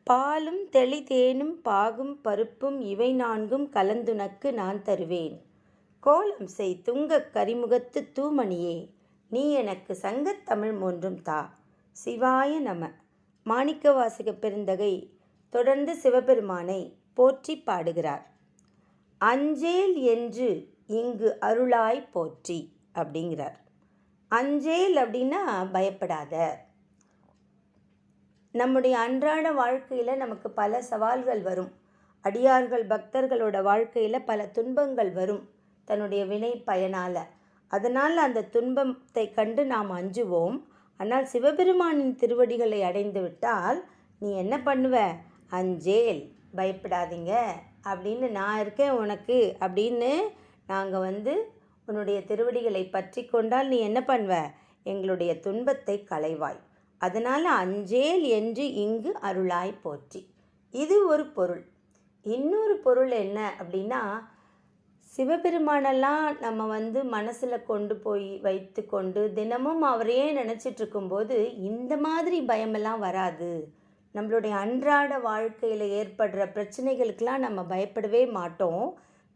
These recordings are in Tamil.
பாலும் தெளிதேனும் பாகும் பருப்பும் இவை நான்கும் கலந்துனக்கு நான் தருவேன். கோலம் செய் துங்கக் கரிமுகத்து தூமணியே, நீ எனக்கு சங்கத் தமிழ் மூன்றும் தா. சிவாய நம. மாணிக்கவாசக பெருந்தகை தொடர்ந்து சிவபெருமானை போற்றி பாடுகிறார். அஞ்சேல் என்று இங்கு அருளாய் போற்றி அப்படிங்கிறார். அஞ்சேல் அப்படின்னா பயப்படாத. நம்முடைய அன்றாட வாழ்க்கையில் நமக்கு பல சவால்கள் வரும். அடியார்கள் பக்தர்களோட வாழ்க்கையில் பல துன்பங்கள் வரும் தன்னுடைய வினை பயனால். அதனால் அந்த துன்பத்தை கண்டு நாம் அஞ்சுவோம். ஆனால் சிவபெருமானின் திருவடிகளை அடைந்து விட்டால் நீ என்ன பண்ணுவ? அஞ்சேல், பயப்படாதீங்க அப்படின்னு நான் இருக்கேன் உனக்கு அப்படின்னு நாங்கள் உன்னுடைய திருவடிகளை பற்றி கொண்டால் நீ என்ன பண்ணுவ? எங்களுடைய துன்பத்தை களைவாய். அதனால் அஞ்சேல் என்று இங்கு அருளாய் போற்றி. இது ஒரு பொருள். இன்னொரு பொருள் என்ன அப்படின்னா, சிவபெருமானெல்லாம் நம்ம மனசில் கொண்டு போய் வைத்து கொண்டு தினமும் அவரையே நினச்சிட்டு இருக்கும்போது இந்த மாதிரி பயமெல்லாம் வராது. நம்மளுடைய அன்றாட வாழ்க்கையில் ஏற்படுற பிரச்சனைகளுக்கெல்லாம் நம்ம பயப்படவே மாட்டோம்.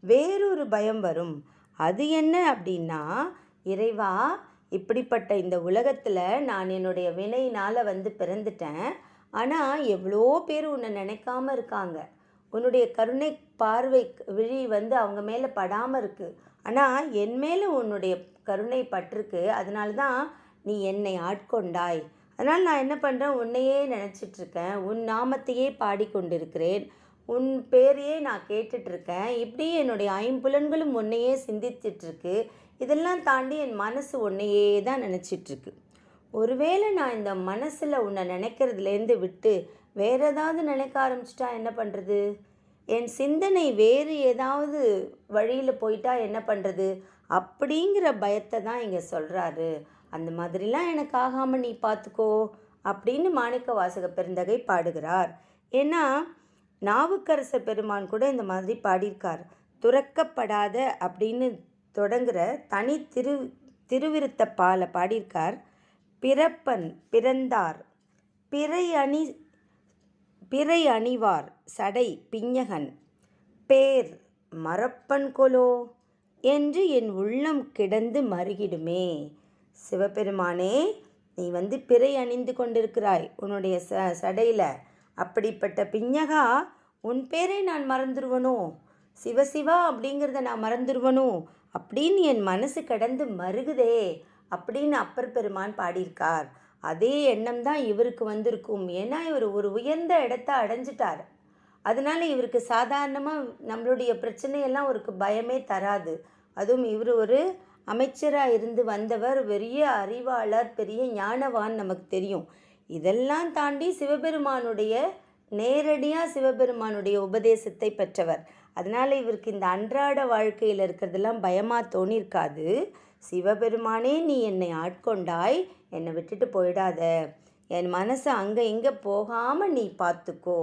வேறொரு பயம் வரும். அது என்ன அப்படின்னா, இறைவா, இப்படிப்பட்ட இந்த உலகத்தில் நான் என்னுடைய வினையினால் பிறந்துட்டேன். ஆனால் எவ்வளோ பேர் உன்னை நினைக்காம இருக்காங்க. உன்னுடைய கருணை பார்வை விழி அவங்க மேலே படாமல் இருக்குது. ஆனால் என் மேலே உன்னுடைய கருணை பட்டிருக்கு. அதனால தான் நீ என்னை ஆட்கொண்டாய். அதனால் நான் என்ன பண்ணுறேன்? உன்னையே நினச்சிட்ருக்கேன், உன் நாமத்தையே பாடிக்கொண்டிருக்கிறேன், உன் பேரையே நான் கேட்டுட்ருக்கேன். இப்படி என்னுடைய ஐம்புலன்களும் உன்னையே சிந்திச்சிட்ருக்கு. இதெல்லாம் தாண்டி என் மனசு உன்னையே தான் நினச்சிட்ருக்கு. ஒருவேளை நான் இந்த மனசில் உன்னை நினைக்கிறதுலேருந்து விட்டு வேறு ஏதாவது நினைக்க ஆரம்பிச்சிட்டா என்ன பண்ணுறது? என் சிந்தனை வேறு ஏதாவது வழியில் போயிட்டா என்ன பண்ணுறது? அப்படிங்கிற பயத்தை தான் இங்கே சொல்கிறாரு. அந்த மாதிரிலாம் எனக்கு ஆகாமல் நீ பார்த்துக்கோ அப்படின்னு மாணிக்கவாசக பெருந்தகை பாடுகிறார். ஏன்னா நாவுக்கரசர் பெருமான் கூட இந்த மாதிரி பாடியிருக்கார். துறக்கப்படாத அப்படின்னு தொடங்குகிற தனி திருவிருத்தப்பாலை பாடியிருக்கார். பிறப்பன் பிறந்தார் பிறை அணிவார் சடை பிஞகன் பேர் மறப்பன் கொலோ என்று என் உள்ளம் கிடந்து மருகிடுமே. சிவபெருமானே, நீ பிறை அணிந்து கொண்டிருக்கிறாய் உன்னுடைய சடையில். அப்படிப்பட்ட பிஞகா, உன் பேரை நான் மறந்துடுவனோ? சிவசிவா அப்படிங்கிறத நான் மறந்துடுவனோ அப்படின்னு என் மனசு கடந்து மருகுதே அப்படின்னு அப்பர் பெருமான் பாடியிருக்கார். அதே எண்ணம் தான் இவருக்கு வந்திருக்கும். ஏன்னா இவர் ஒரு உயர்ந்த இடத்த அடைஞ்சிட்டார். அதனால இவருக்கு சாதாரணமாக நம்மளுடைய பிரச்சனையெல்லாம் அவருக்கு பயமே தராது. அதுவும் இவர் ஒரு அமைச்சராக இருந்து வந்தவர், பெரிய அறிவாளர், பெரிய ஞானவான், நமக்கு தெரியும். இதெல்லாம் தாண்டி நேரடியாக சிவபெருமானுடைய உபதேசத்தை பெற்றவர். அதனால் இவருக்கு இந்த அன்றாட வாழ்க்கையில் இருக்கிறதெல்லாம் பயமாக தோணியிருக்காது. சிவபெருமானே, நீ என்னை ஆட்கொண்டாய், என்னை விட்டுட்டு போயிடாத, என் மனசை அங்கே இங்கே போகாமல் நீ பார்த்துக்கோ.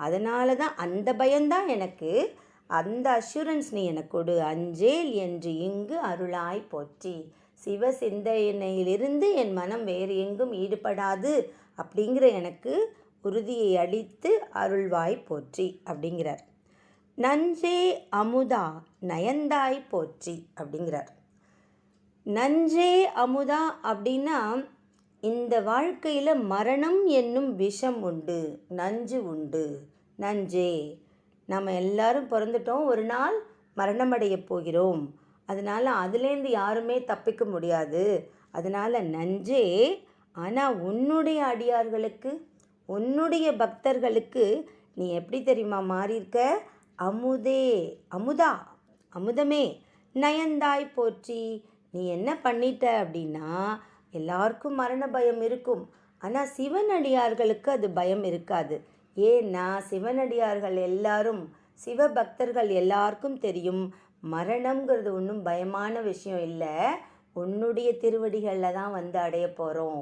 அதனால தான் அந்த பயம்தான் எனக்கு. அந்த அஷூரன்ஸ் நீ எனக்கு கொடு. அஞ்சேல் என்று இங்கு அருளாய் போற்றி. சிவ சிந்தனையிலிருந்து என் மனம் வேறு எங்கும் ஈடுபடாது அப்படிங்கிற எனக்கு உறுதியை அளித்து அருள்வாய் போற்றி அப்படிங்கிறார். நஞ்சே அமுதா நயந்தாய் போற்றி அப்படிங்கிறார். நஞ்சே அமுதா அப்படின்னா, இந்த வாழ்க்கையில் மரணம் என்னும் விஷம் உண்டு, நஞ்சு உண்டு. நஞ்சே, நம்ம எல்லாரும் பிறந்துட்டோம், ஒரு நாள் மரணமடைய போகிறோம். அதனால் அதுலேருந்து யாருமே தப்பிக்க முடியாது. அதனால் நஞ்சே. ஆனால் உன்னுடைய அடியார்களுக்கு, உன்னுடைய பக்தர்களுக்கு நீ எப்படி தெரியுமா மாறியிருக்க? அமுதே, அமுதா, அமுதமே, நயந்தாய் போற்றி. நீ என்ன பண்ணிட்ட அப்படின்னா, எல்லாருக்கும் மரண பயம் இருக்கும். ஆனால் சிவனடியார்களுக்கு அது பயம் இருக்காது. ஏன்னா சிவனடியார்கள் எல்லாரும், சிவபக்தர்கள் எல்லாருக்கும் தெரியும், மரணம்ங்கிறது ஒன்றும் பயமான விஷயம் இல்லை. உன்னுடைய திருவடிகளில் தான் அடைய போகிறோம்.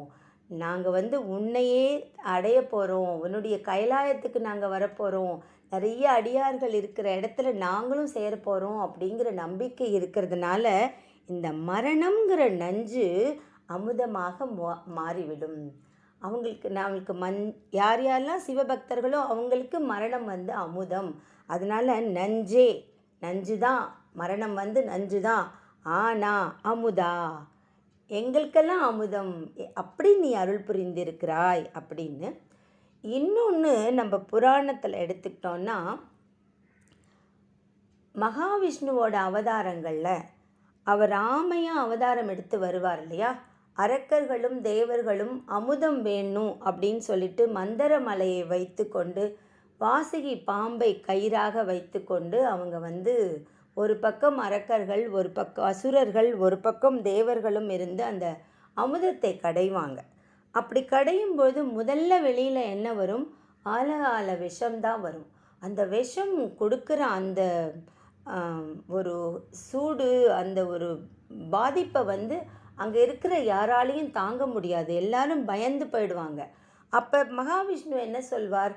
நாங்கள் உன்னையே அடைய போகிறோம். உன்னுடைய கைலாயத்துக்கு நாங்கள் வரப்போகிறோம். நிறைய அடியார்கள் இருக்கிற இடத்துல நாங்களும் சேர போகிறோம் அப்படிங்கிற நம்பிக்கை இருக்கிறதுனால இந்த மரணம்ங்கிற நஞ்சு அமுதமாக மாறிவிடும். நம்மளுக்கு யார் யாரெல்லாம் சிவபக்தர்களோ அவங்களுக்கு மரணம் வந்து அமுதம். அதனால் நஞ்சு தான், மரணம் வந்து நஞ்சு தான். ஆனா அமுதா, எங்களுக்கெல்லாம் அமுதம், அப்படி நீ அருள் புரிந்திருக்கிறாய் அப்படின்னு. இன்னொன்று நம்ம புராணத்தில் எடுத்துக்கிட்டோன்னா, மகாவிஷ்ணுவோட அவதாரங்களில் அவர் ராமையாக அவதாரம் எடுத்து வருவார் இல்லையா, அரக்கர்களும் தேவர்களும் அமுதம் வேணும் அப்படின்னு சொல்லிட்டு மந்தரமலையை வைத்து கொண்டு வாசுகி பாம்பை கயிறாக வைத்து கொண்டு அவங்க வந்து ஒரு பக்கம் அரக்கர்கள், ஒரு பக்கம் அசுரர்கள், ஒரு பக்கம் தேவர்களும் இருந்து அந்த அமுதத்தை கடைவாங்க. அப்படி கடையும் போது முதல்ல வெளியில் என்ன வரும்? ஆல விஷம்தான் வரும். அந்த விஷம் கொடுக்குற அந்த ஒரு சூடு, அந்த ஒரு பாதிப்பை வந்து அங்கே இருக்கிற யாராலையும் தாங்க முடியாது. எல்லாரும் பயந்து போயிடுவாங்க. அப்போ மகாவிஷ்ணு என்ன சொல்வார்?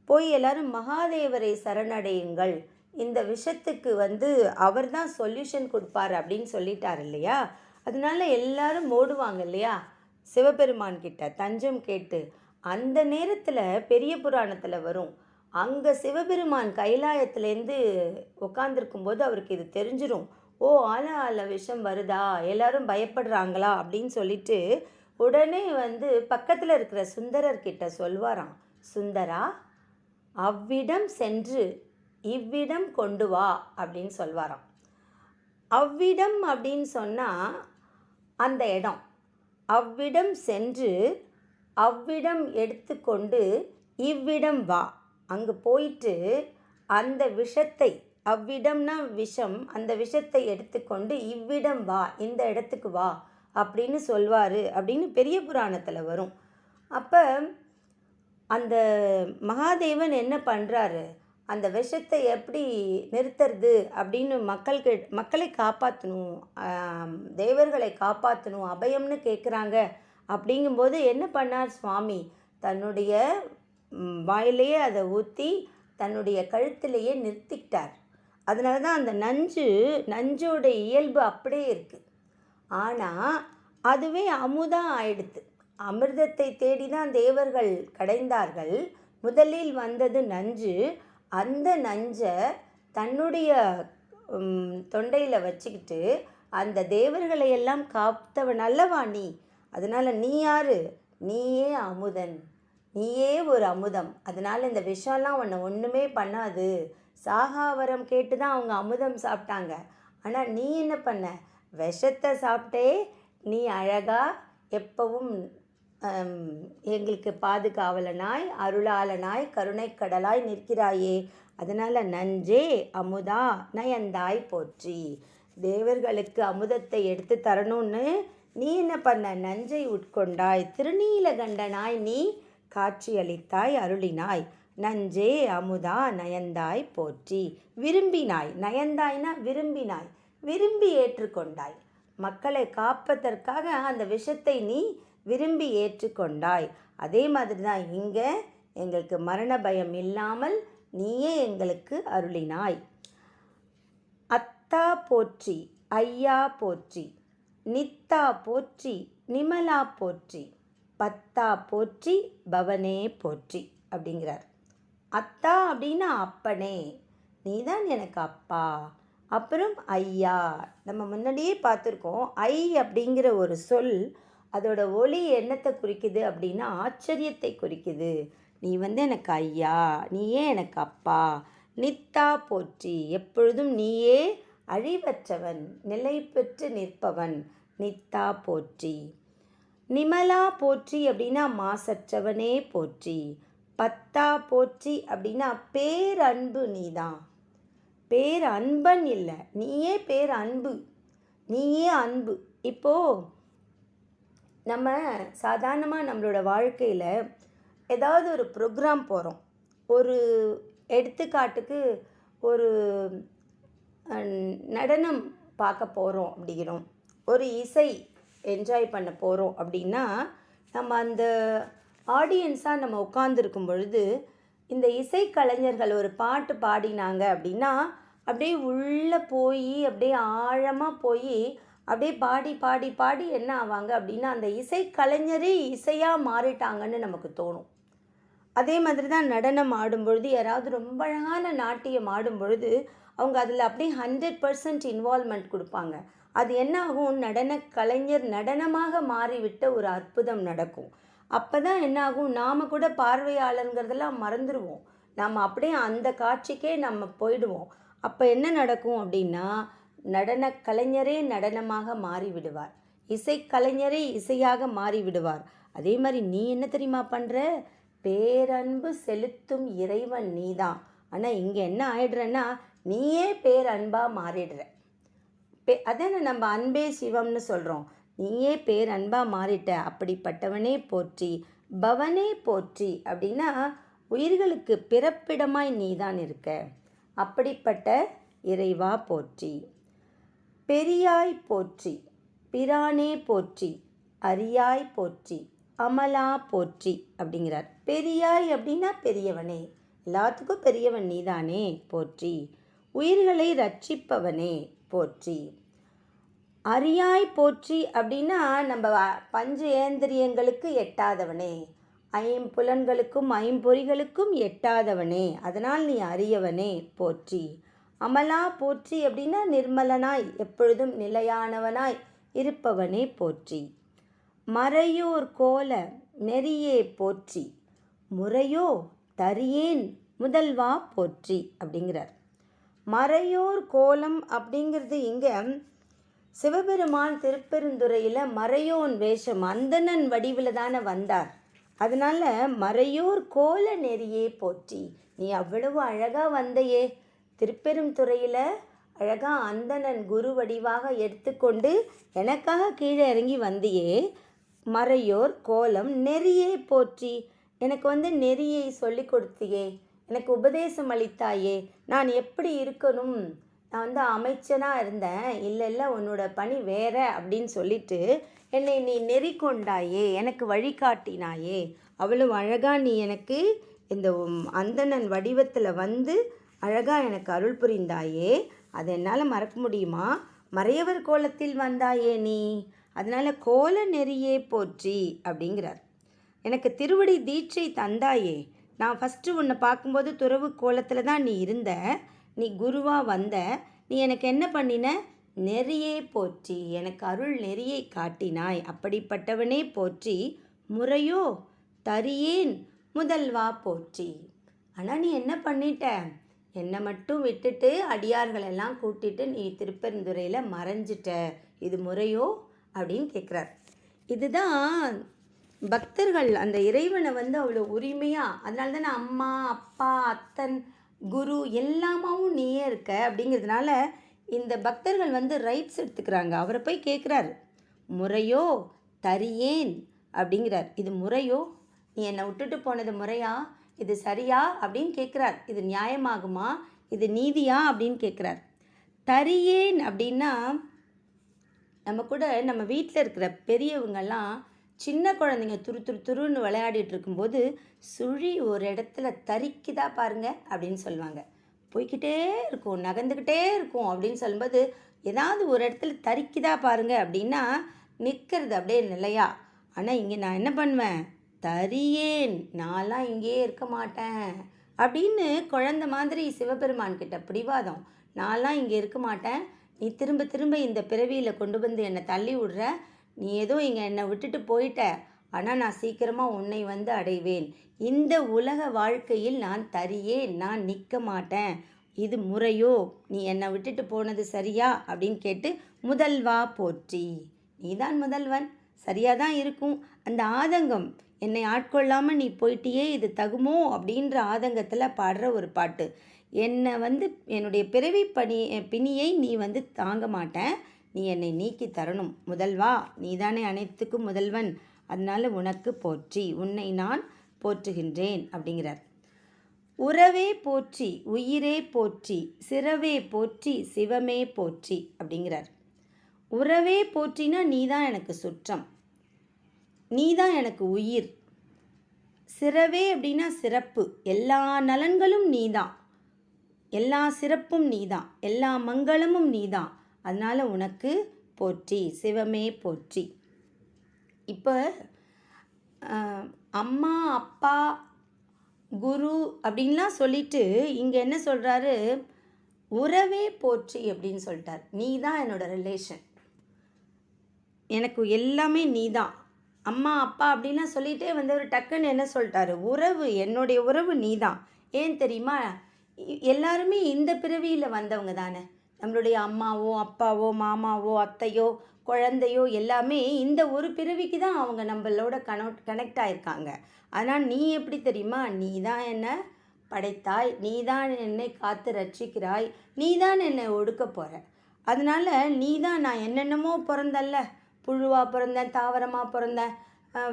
போய் எல்லாரும் மகாதேவரை சரணடையுங்கள், இந்த விஷத்துக்கு வந்து அவர் தான் சொல்யூஷன் கொடுப்பார் அப்படின்னு சொல்லிட்டார் இல்லையா. அதனால எல்லாரும் ஓடுவாங்க இல்லையா சிவபெருமான் கிட்ட தஞ்சம் கேட்டு. அந்த நேரத்தில் பெரிய புராணத்தில் வரும், அங்கே சிவபெருமான் கைலாயத்துலேருந்து உட்காந்துருக்கும்போது அவருக்கு இது தெரிஞ்சிடும். ஓ, ஆல விஷம் வருதா, எல்லாரும் பயப்படுறாங்களா அப்படின்னு சொல்லிட்டு உடனே வந்து பக்கத்தில் இருக்கிற சுந்தரர்கிட்ட சொல்வாராம், சுந்தரா, அவ்விடம் சென்று இவ்விடம் கொண்டு வா அப்படின்னு சொல்வாராம். அவ்விடம் அப்படின்னு சொன்னால் அந்த இடம், அவ்விடம் சென்று அவ்விடம் எடுத்துக்கொண்டு இவ்விடம் வா. அங்கே போயிட்டு அந்த விஷத்தை, அவ்விடம்னா விஷம், அந்த விஷத்தை எடுத்துக்கொண்டு இவ்விடம் வா, இந்த இடத்துக்கு வா அப்படின்னு சொல்வார் அப்படின்னு பெரிய புராணத்தில் வரும். அப்போ அந்த மகாதேவன் என்ன பண்ணுறாரு? அந்த விஷத்தை எப்படி நிறுத்துறது அப்படின்னு மக்களை காப்பாற்றணும், தேவர்களை காப்பாற்றணும், அபயம்னு கேட்குறாங்க. அப்படிங்கும்போது என்ன பண்ணார் சுவாமி? தன்னுடைய வாயிலேயே அதை ஊற்றி தன்னுடைய கழுத்திலேயே நிறுத்திக்கிட்டார். அதனால தான் அந்த நஞ்சோட இயல்பு அப்படியே இருக்குது. ஆனால் அதுவே அமுதம் ஆயிடுத்து. அமிர்தத்தை தேடி தான் தேவர்கள் கடைந்தார்கள். முதலில் வந்தது நஞ்சு. அந்த நஞ்சை தன்னுடைய தொண்டையில் வச்சுக்கிட்டு அந்த தேவர்களை எல்லாம் காத்தவன் அல்லவா நீ. அதனால் நீ யார்? நீயே அமுதன், நீயே ஒரு அமுதம். அதனால் இந்த விஷம்லாம் உன்னை ஒன்றுமே பண்ணாது. சாகாவரம் கேட்டு தான் அவங்க அமுதம் சாப்பிட்டாங்க. ஆனால் நீ என்ன பண்ண? விஷத்தை சாப்பிட்டே நீ அழகாக எப்பவும் எங்களுக்கு பாதுகாவலனாய், அருளாளனாய், கருணைக்கடலாய் நிற்கிறாயே. அதனால் நஞ்சே அமுதா நயந்தாய் போற்றி. தேவர்களுக்கு அமுதத்தை எடுத்து தரணும்னு நீ என்ன பண்ண? நஞ்சை உட்கொண்டாய், திருநீலகண்டனாய் நீ காட்சியளித்தாய், அருளினாய். நஞ்சே அமுதா நயந்தாய் போற்றி. விரும்பினாய், நயந்தாய்னா விரும்பினாய், விரும்பி ஏற்றுக்கொண்டாய். மக்களை காப்பதற்காக அந்த விஷத்தை நீ விரும்பி ஏற்றுக்கொண்டாய். அதே மாதிரி தான் இங்கே எங்களுக்கு மரண பயம் இல்லாமல் நீயே எங்களுக்கு அருளினாய். அத்தா போற்றி, ஐயா போற்றி, நித்தா போற்றி, நிமலா போற்றி, பத்தா போற்றி, பவனே போற்றி அப்படிங்கிறார். அத்தா அப்படின்னா அப்பனே, நீதான் எனக்கு அப்பா. அப்புறம் ஐயா, நம்ம முன்னாடியே பார்த்துருக்கோம். ஐ அப்படிங்கிற ஒரு சொல், அதோட ஒலி என்னத்தை குறிக்குது அப்படின்னா ஆச்சரியத்தை குறிக்குது. நீ வந்து எனக்கு ஐயா, நீயே எனக்கு அப்பா. நித்தா போற்றி, எப்பொழுதும் நீயே அழிவற்றவன், நிலை பெற்று நிற்பவன். நித்தா போற்றி. நிமலா போற்றி அப்படின்னா மாசற்றவனே போற்றி. பத்தா போற்றி அப்படின்னா பேரன்பு நீதான். பேரன்பன் இல்லை, நீயே பேரன்பு, நீயே அன்பு. இப்போது நம்ம சாதாரணமாக நம்மளோட வாழ்க்கையில் ஏதாவது ஒரு ப்ரோக்ராம் போகிறோம். ஒரு எடுத்துக்காட்டுக்கு ஒரு நடனம் பார்க்க போகிறோம் அப்படிங்கிறோம், ஒரு இசை என்ஜாய் பண்ண போகிறோம் அப்படின்னா, நம்ம அந்த ஆடியன்ஸாக நம்ம உட்காந்துருக்கும் பொழுது இந்த இசைக்கலைஞர்கள் ஒரு பாட்டு பாடினாங்க அப்படின்னா அப்படியே உள்ளே போய் அப்படியே ஆழமாக போய் அப்படியே பாடி பாடி பாடி என்ன ஆவாங்க அப்படின்னா அந்த இசைக்கலைஞரே இசையாக மாறிட்டாங்கன்னு நமக்கு தோணும். அதே மாதிரி தான் நடனம் ஆடும் பொழுது யாராவது ரொம்ப அழகான நாட்டியம் ஆடும் பொழுது அவங்க அதில் அப்படியே 100% இன்வால்மெண்ட் கொடுப்பாங்க. அது என்ன ஆகும், நடன கலைஞர் நடனமாக மாறிவிட்ட ஒரு அற்புதம் நடக்கும். அப்போ தான் என்ன ஆகும், நாம் கூட பார்வையாளருங்கிறதெல்லாம் மறந்துடுவோம். நாம் அப்படியே அந்த காட்சிக்கே நம்ம போயிடுவோம். அப்போ என்ன நடக்கும் அப்படின்னா, நடன கலைஞரே நடனமாக மாறிவிடுவார், இசைக்கலைஞரே இசையாக மாறிவிடுவார். அதே மாதிரி நீ என்ன தெரியுமா பண்ணுற, பேரன்பு செலுத்தும் இறைவன் நீதான். ஆனால் இங்கே என்ன ஆயிடுறன்னா, நீயே பேரன்பாக மாறிடுற. அதான நம்ம அன்பே சிவம்னு சொல்கிறோம். நீயே பேரன்பாக மாறிட்ட. அப்படிப்பட்டவனே போற்றி, பவனே போற்றி. அப்படின்னா உயிர்களுக்கு பிறப்பிடமாய் நீதான் இருக்க. அப்படிப்பட்ட இறைவா போற்றி. பெரியாய் போற்றி, பிரானே போற்றி, அரியாய் போற்றி, அமலா போற்றி அப்படிங்கிறார். பெரியாய் அப்படின்னா பெரியவனே, எல்லாத்துக்கும் பெரியவன் நீதானே போற்றி. உயிர்களை ரட்சிப்பவனே போற்றி. அரியாய் போற்றி அப்படின்னா நம்ம பஞ்சேந்திரியங்களுக்கு எட்டாதவனே, ஐம்புலன்களுக்கும் ஐம்பொறிகளுக்கும் எட்டாதவனே, அதனால் நீ அரியவனே போற்றி. அமலா போற்றி அப்படின்னா நிர்மலனாய் எப்பொழுதும் நிலையானவனாய் இருப்பவனே போற்றி. மறையோர் கோல நெறியே போற்றி, முறையோ தரியேன் முதல்வா போற்றி அப்படிங்கிறார். மறையோர் கோலம் அப்படிங்கிறது இங்கே சிவபெருமான் திருப்பெருந்துறையில் மறையோன் வேஷம் அந்தணன் வடிவில் தானே வந்தார். அதனால் மறையோர் கோல நெறியே போற்றி. நீ அவ்வளவு அழகாக வந்தையே, திருப்பெருந்துறையில் அழகாக அந்தணன் குரு வடிவாக எடுத்துக்கொண்டு எனக்காக கீழே இறங்கி வந்தியே. மறையோர் கோலம் நெறியே போற்றி, எனக்கு நெறியை சொல்லி கொடுத்தியே, எனக்கு உபதேசம் அளித்தாயே. நான் எப்படி இருக்கணும், நான் அமைச்சனாக இருந்தேன், இல்லை உன்னோட பணி வேற அப்படின்னு சொல்லிட்டு என்னை நீ நெறி கொண்டாயே, எனக்கு வழிகாட்டினாயே. அவ்வளவு அழகாக நீ எனக்கு இந்த அந்தணன் வடிவத்தில் வந்து அழகாக எனக்கு அருள் புரிந்தாயே. அதை என்னால் மறக்க முடியுமா? மறையவர் கோலத்தில் வந்தாயே நீ, அதனால் கோல நெறியே போற்றி அப்படிங்கிறார். எனக்கு திருவடி தீட்சை தந்தாயே. நான் ஃபஸ்ட்டு உன்னை பார்க்கும்போது துறவு கோலத்தில் தான் நீ இருந்த, நீ குருவாக வந்த. நீ எனக்கு என்ன பண்ணின, நெறியே போற்றி, எனக்கு அருள் நெறியை காட்டினாய். அப்படிப்பட்டவனே போற்றி. முறையோ தரியேன் முதல்வா போற்றி. ஆனால் நீ என்ன பண்ணிட்ட, என்னை மட்டும் விட்டுட்டு அடியார்களெல்லாம் கூட்டிட்டு நீ திருப்பெருந்துறையில் மறைஞ்சிட்ட. இது முறையோ அப்படின்னு கேட்குறார். இதுதான் பக்தர்கள் அந்த இறைவனை அவ்வளோ உரிமையாக, அதனால தானே அம்மா அப்பா அத்தன் குரு எல்லாமாவும் நீயே இருக்க அப்படிங்கிறதுனால இந்த பக்தர்கள் ரைட்ஸ் எடுத்துக்கிறாங்க. அவரை போய் கேட்குறாரு, முறையோ தரியேன் அப்படிங்கிறார். இது முறையோ, நீ என்னை விட்டுட்டு போனது முறையா, இது சரியா அப்படின்னு கேட்குறார். இது நியாயமாகுமா, இது நீதியா அப்படின்னு கேட்குறார். தரியேன் அப்படின்னா நம்ம வீட்டில் இருக்கிற பெரியவங்கெல்லாம் சின்ன குழந்தைங்க துருன்னு விளையாடிட்டு இருக்கும்போது சுழி ஒரு இடத்துல தரிக்குதா பாருங்க அப்படின்னு சொல்லுவாங்க. போய்கிட்டே இருக்கும், நகர்ந்துக்கிட்டே இருக்கும் அப்படின்னு சொல்லும்போது ஏதாவது ஒரு இடத்துல தரிக்குதா பாருங்க அப்படின்னா நிற்கிறது அப்படியே நிலையா. ஆனால் இங்கே நான் என்ன பண்ணுவேன், தரியேன், நான்லாம் இங்கேயே இருக்க மாட்டேன் அப்படின்னு குழந்தை மாதிரி சிவபெருமான் கிட்ட பிடிவாதம். நான்லாம் இங்கே இருக்க மாட்டேன், நீ திரும்ப திரும்ப இந்த பிறவியில் கொண்டு வந்து என்னை தள்ளி விடுற, நீ ஏதோ இங்கே என்னை விட்டுட்டு போயிட்ட, ஆனால் நான் சீக்கிரமாக உன்னை அடைவேன். இந்த உலக வாழ்க்கையில் நான் தரியேன், நான் நிற்க மாட்டேன். இது முறையோ, நீ என்னை விட்டுட்டு போனது சரியா அப்படின்னு கேட்டு முதல்வா போற்றி, நீதான் முதல்வன், சரியாக தான் இருக்கும். அந்த ஆதங்கம், என்னை ஆட்கொள்ளாமல் நீ போயிட்டியே, இது தகுமோ அப்படின்ற ஆதங்கத்தில் பாடுற ஒரு பாட்டு. என்னை என்னுடைய பிறவி பிணியை நீ தாங்க மாட்டேன், நீ என்னை நீக்கி தரணும் முதல்வா, நீதானே அனைத்துக்கும் முதல்வன், அதனால் உனக்கு போற்றி, உன்னை நான் போற்றுகின்றேன் அப்படிங்கிறார். உறவே போற்றி, உயிரே போற்றி, சிறவே போற்றி, சிவமே போற்றி அப்படிங்கிறார். உறவே போற்றினா நீதான் எனக்கு சுற்றம், நீதான் எனக்கு உயிர். சிறவே அப்படின்னா சிறப்பு, எல்லா நலன்களும் நீதான், எல்லா சிறப்பும் நீதான், எல்லா மங்களமும் நீதான், அதனால் உனக்கு போற்றி, சிவமே போற்றி. இப்போ அம்மா அப்பா குரு அப்படின்லாம் சொல்லிட்டு இங்கே என்ன சொல்கிறாரு, உறவே போற்றி அப்படின்னு சொல்லிட்டார். நீ தான் என்னோட ரிலேஷன், எனக்கு எல்லாமே நீ தான். அம்மா அப்பா அப்படின்லாம் சொல்லிகிட்டே ஒரு டக்குன்னு என்ன சொல்லிட்டாரு, உறவு, என்னுடைய உறவு நீ தான். ஏன் தெரியுமா, எல்லாருமே இந்த பிறவியில் வந்தவங்க தானே. நம்மளுடைய அம்மாவோ அப்பாவோ மாமாவோ அத்தையோ குழந்தையோ எல்லாமே இந்த ஒரு பிறவிக்கு தான் அவங்க நம்மளோட கனெக்ட் ஆகிருக்காங்க. ஆனால் நீ எப்படி தெரியுமா, நீ தான் என்னை படைத்தாய், நீ தான் என்னை காத்து ரட்சிக்கிறாய், நீ தான் என்னை ஒடுக்க போகிற. அதனால் நீ தான், நான் என்னென்னமோ பிறந்தல்ல, புழுவாக பிறந்தேன், தாவரமாக பிறந்தேன்,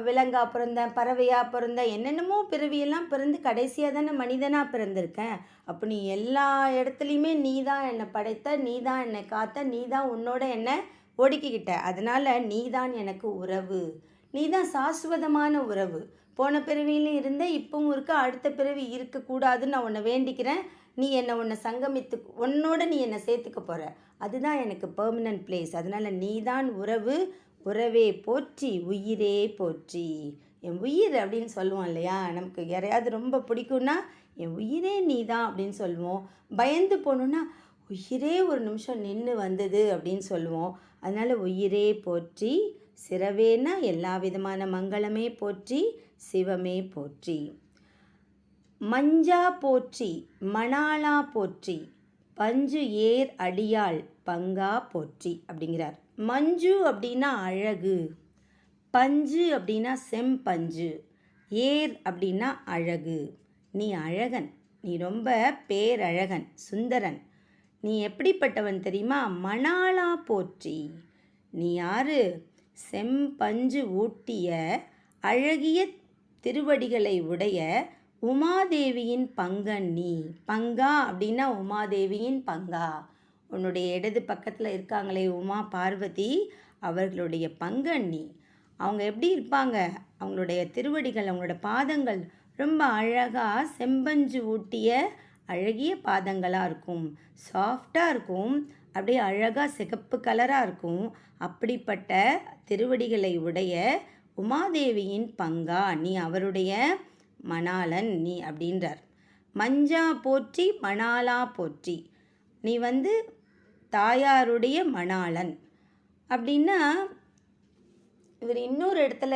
விலங்காக பிறந்தேன், பறவையாக பிறந்தேன், என்னென்னமோ பிறவியெல்லாம் பிறந்து கடைசியாக தானே மனிதனாக பிறந்திருக்கேன். அப்போ நீ எல்லா இடத்துலையுமே நீ தான் என்னை படைத்த, நீ தான் என்னை காத்த, நீ தான் உன்னோட என்னை ஒடுக்கிக்கிட்ட. அதனால் நீ தான் எனக்கு உறவு, நீ தான் சாஸ்வதமான உறவு. போன பிறவியிலும் இருந்த, இப்பவும் இருக்க, அடுத்த பிறவி இருக்கக்கூடாதுன்னு நான் உன்னை வேண்டிக்கிறேன். நீ உன்னை சங்கமித்து உன்னோட நீ என்னை சேர்த்துக்க போகிற, அதுதான் எனக்கு பெர்மனன்ட் பிளேஸ். அதனால் நீ தான் உறவு, உறவே போற்றி, உயிரே போற்றி. என் உயிர் அப்படின்னு சொல்லுவோம் இல்லையா, நமக்கு யாரையாவது ரொம்ப பிடிக்கும்னா என் உயிரே நீ தான் அப்படின்னு சொல்லுவோம். பயந்து போகணுன்னா உயிரே ஒரு நிமிஷம் நின்று வந்தது அப்படின்னு சொல்லுவோம். அதனால் உயிரே போற்றி, சிறவேனா எல்லா விதமான மங்களமே போற்றி, சிவமே போற்றி. மஞ்சா போற்றி, மணாளா போற்றி, பஞ்சு ஏர் அடியாள் பங்கா போற்றி அப்படிங்கிறார். மஞ்சு அப்படின்னா அழகு, பஞ்சு அப்படின்னா செம்பஞ்சு, ஏர் அப்படின்னா அழகு. நீ அழகன், நீ ரொம்ப பேரழகன், சுந்தரன். நீ எப்படிப்பட்டவன் தெரியுமா, மணாளா போற்றி. நீ யாரு, செம்பஞ்சு ஊட்டிய அழகிய திருவடிகளை உடைய உமாதேவியின் பங்கன் நீ. பங்கா அப்படின்னா உமாதேவியின் பங்கா. உன்னுடைய இடது பக்கத்தில் இருக்காங்களே உமா பார்வதி, அவர்களுடைய பங்கன் நீ. அவங்க எப்படி இருப்பாங்க, அவங்களுடைய திருவடிகள், அவங்களோட பாதங்கள் ரொம்ப அழகாக செம்பஞ்சு ஊட்டிய அழகிய பாதங்களாக இருக்கும், சாஃப்டாக இருக்கும், அப்படியே அழகாக சிகப்பு கலராக இருக்கும். அப்படிப்பட்ட திருவடிகளை உடைய உமாதேவியின் பங்கா நீ, அவருடைய மணாளன் நீ அப்படின்றார். மஞ்சா போற்றி, மணாளா போற்றி. நீ தாயாருடைய மணாளன் அப்படின்னா, இவர் இன்னொரு இடத்துல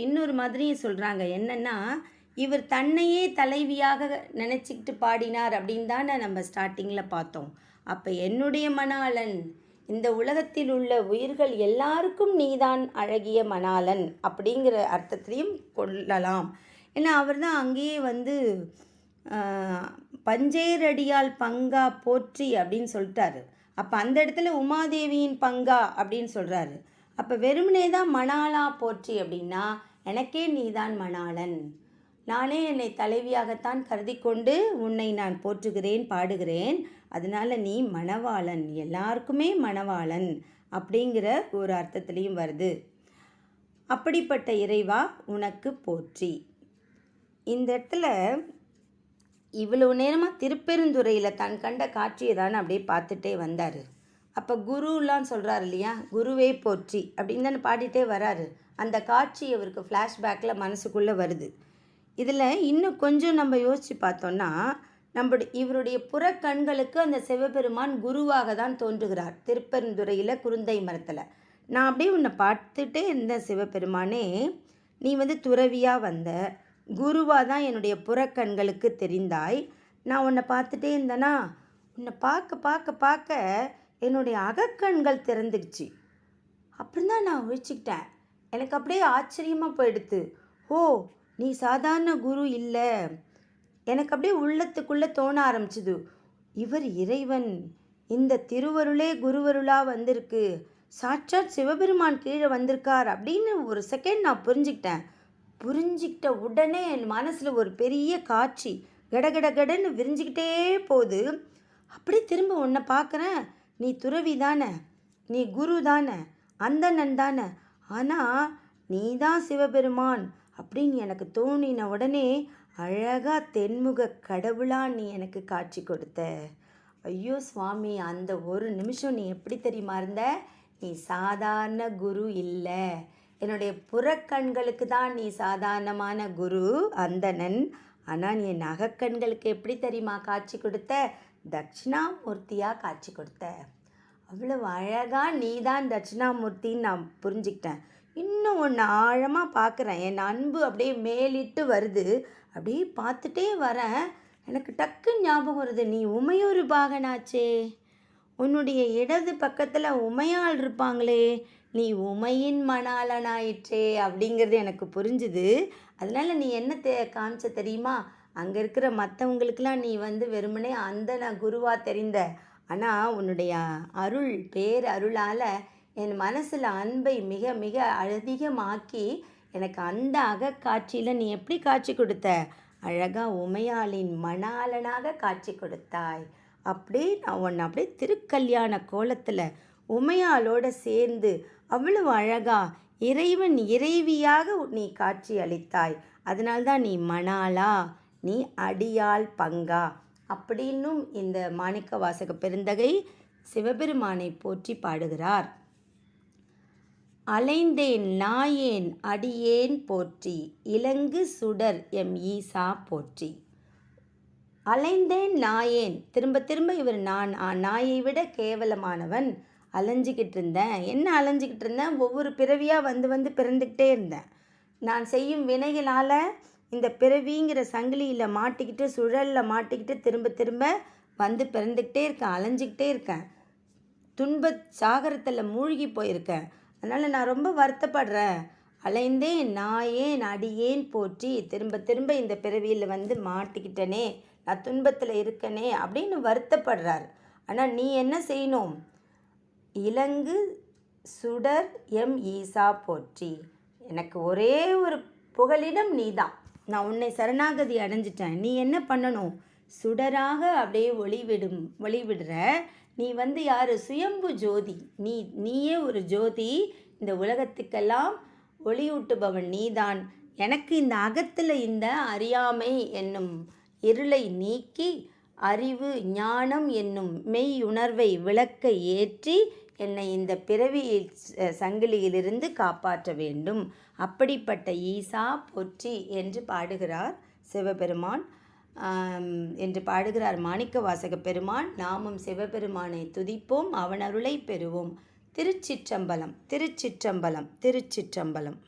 இன்னொரு மாதிரியும் சொல்கிறாங்க. என்னென்னா, இவர் தன்னையே தலைவியாக நினச்சிக்கிட்டு பாடினார் அப்படின்னு தானே நம்ம ஸ்டார்டிங்கில் பார்த்தோம். அப்போ என்னுடைய மணாளன், இந்த உலகத்தில் உள்ள உயிர்கள் எல்லாருக்கும் நீதான் அழகிய மணாளன் அப்படிங்கிற அர்த்தத்திலையும் கொள்ளலாம். ஏன்னா அவர் தான் அங்கேயே பஞ்சேரடியால் பங்கா போற்றி அப்படின்னு சொல்லிட்டாரு. அப்போ அந்த இடத்துல உமாதேவியின் பங்கா அப்படின்னு சொல்கிறாரு. அப்போ வெறுமனே தான் மணாளா போற்றி அப்படின்னா, எனக்கே நீதான் மணாளன், நானே என்னை தலைவியாகத்தான் கருதி கொண்டு உன்னை நான் போற்றுகிறேன், பாடுகிறேன். அதனால் நீ மணவாளன், எல்லாருக்குமே மணவாளன் அப்படிங்கிற ஒரு அர்த்தத்துலேயும் வருது. அப்படிப்பட்ட இறைவா உனக்கு போற்றி. இந்த இடத்துல இவ்வளவு நேரமாக திருப்பெருந்துறையில் தான் கண்ட காட்சியை தானே அப்படியே பார்த்துட்டே வந்தார். அப்போ குருலாம் சொல்கிறார் இல்லையா, குருவே போற்றி அப்படின்னு தானே பாடிட்டே வராரு. அந்த காட்சி அவருக்கு ஃப்ளாஷ்பேக்கில் மனசுக்குள்ளே வருது. இதில் இன்னும் கொஞ்சம் நம்ம யோசித்து பார்த்தோன்னா, இவருடைய புறக்கண்களுக்கு அந்த சிவபெருமான் குருவாக தான் தோன்றுகிறார். திருப்பெருந்துறையில் குருந்தை மரத்தில் நான் அப்படியே உன்னை பார்த்துட்டே இருந்த சிவபெருமானே, நீ துறவியாக வந்த, குருவாக தான் என்னுடைய புறக்கண்களுக்கு தெரிந்தாய். நான் உன்னை பார்த்துட்டே இருந்தேனா, உன்னை பார்க்க பார்க்க பார்க்க என்னுடைய அகக்கண்கள் திறந்துடுச்சு. அப்புறம் தான் நான் ஒழிச்சிக்கிட்டேன். எனக்கு அப்படியே ஆச்சரியமாக போயிடுத்து. ஓ, நீ சாதாரண குரு இல்லை. எனக்கு அப்படியே உள்ளத்துக்குள்ளே தோண ஆரம்பிச்சுது, இவர் இறைவன், இந்த திருவருளே குருவருளாக வந்திருக்கு, சாட்சாத் சிவபெருமான் கீழே வந்திருக்கார் அப்படின்னு ஒரு செகண்ட் நான் புரிஞ்சிக்கிட்ட உடனே என் மனசில் ஒரு பெரிய காட்சி கடகடன்னு விரிஞ்சிக்கிட்டே போகுது. அப்படியே திரும்ப உன்னை பார்க்குறேன், நீ துறவி தானே, நீ குரு தானே, அந்தணன் தானே, ஆனால் நீ தான் சிவபெருமான் அப்படின்னு எனக்கு தோணின உடனே அழகாக தென்முக கடவுளாக நீ எனக்கு காட்சி கொடுத்த. ஐயோ சுவாமி, அந்த ஒரு நிமிஷம் நீ எப்படி தெரியுமா இருந்த, நீ சாதாரண குரு இல்லை. என்னுடைய புறக்கண்களுக்கு தான் நீ சாதாரணமான குரு அந்தணன். ஆனால் நீ என் அகக்கண்களுக்கு எப்படி தெரியுமா காட்சி கொடுத்த? தட்சிணாமூர்த்தியாக காட்சி கொடுத்த. அவ்வளவு அழகாக நீ தான் தட்சிணாமூர்த்தின்னு நான் புரிஞ்சுக்கிட்டேன். இன்னும் ஒன்று ஆழமாக பார்க்குறேன். என் அன்பு அப்படியே மேலிட்டு வருது. அப்படியே பார்த்துட்டே வரேன். எனக்கு டக்குன்னு ஞாபகம் வருது, நீ உமையொரு பாகனாச்சே. உன்னுடைய இடது பக்கத்தில் உமையாள் இருப்பாங்களே, நீ உமையின் மணாளனாயிற்றே அப்படிங்கிறது எனக்கு புரிஞ்சுது. அதனால் நீ என்ன காமிச்ச தெரியுமா? அங்கே இருக்கிற மற்றவங்களுக்கெல்லாம் நீ வெறுமனே அந்தன குருவாக தெரிந்த. ஆனால் உன்னுடைய அருள் பேரருளால் என் மனசில் அன்பை மிக மிக அதிகமாக்கி எனக்கு அந்த அகக்காட்சியில் நீ எப்படி காட்சி கொடுத்த? அழகாக உமையாளின் மணாளனாக காட்சி கொடுத்தாய். அப்படியே நான் உன்னை அப்படியே திருக்கல்யாண கோலத்தில் உமையாளோடு சேர்ந்து அவ்வளவு அழகா இறைவன் இறைவியாக நீ காட்சி அளித்தாய். அதனால்தான் நீ மணாளா, நீ அடியாள் பங்கா அப்படின்னும் இந்த மாணிக்கவாசக பெருந்தகை சிவபெருமானை போற்றி பாடுகிறார். அலைந்தேன் நாயேன் அடியேன் போற்றி, இலங்கு சுடர் எம் ஈசா போற்றி. அலைந்தேன் நாயேன், திரும்ப திரும்ப இவர் நான் நாயை விட கேவலமானவன், அலைஞ்சிக்கிட்டு இருந்தேன். என்ன அலைஞ்சிக்கிட்டு இருந்தேன்? ஒவ்வொரு பிறவியாக வந்து பிறந்துக்கிட்டே இருந்தேன். நான் செய்யும் வினைகளால் இந்த பிறவிங்கிற சங்கிலியில் மாட்டிக்கிட்டு சுழலில் மாட்டிக்கிட்டு திரும்ப திரும்ப பிறந்துக்கிட்டே இருக்கேன், அலைஞ்சிக்கிட்டே இருக்கேன், துன்ப சாகரத்தில் மூழ்கி போயிருக்கேன். அதனால் நான் ரொம்ப வருத்தப்படுறேன். அலைந்தேன் நாயேன் அடியேன் போற்றி, திரும்ப திரும்ப இந்த பிறவியில் மாட்டிக்கிட்டனே, நான் துன்பத்தில் இருக்கனே அப்படின்னு வருத்தப்படுறார். ஆனால் நீ என்ன செய்யணும்? இலங்கு சுடர் எம் ஈசா போற்றி. எனக்கு ஒரே ஒரு புகலிடம் நீ தான். நான் உன்னை சரணாகதி அடைஞ்சிட்டேன். நீ என்ன பண்ணணும்? சுடராக அப்படியே ஒளிவிடுற நீ யார்? சுயம்பு ஜோதி. நீயே ஒரு ஜோதி. இந்த உலகத்துக்கெல்லாம் ஒளியூட்டுபவன் நீதான். எனக்கு இந்த அகத்தில் இந்த அறியாமை என்னும் இருளை நீக்கி அறிவு ஞானம் என்னும் மெய் உணர்வை விளக்க ஏற்றி என்னை இந்த பிறவி சங்கிலியிலிருந்து காப்பாற்ற வேண்டும். அப்படிப்பட்ட ஈசா போற்றி என்று பாடுகிறார் சிவபெருமான், என்று பாடுகிறார் மாணிக்கவாசக பெருமான். நாமும் சிவபெருமானை துதிப்போம், அவன் அருளை பெறுவோம். திருச்சிற்றம்பலம், திருச்சிற்றம்பலம், திருச்சிற்றம்பலம்.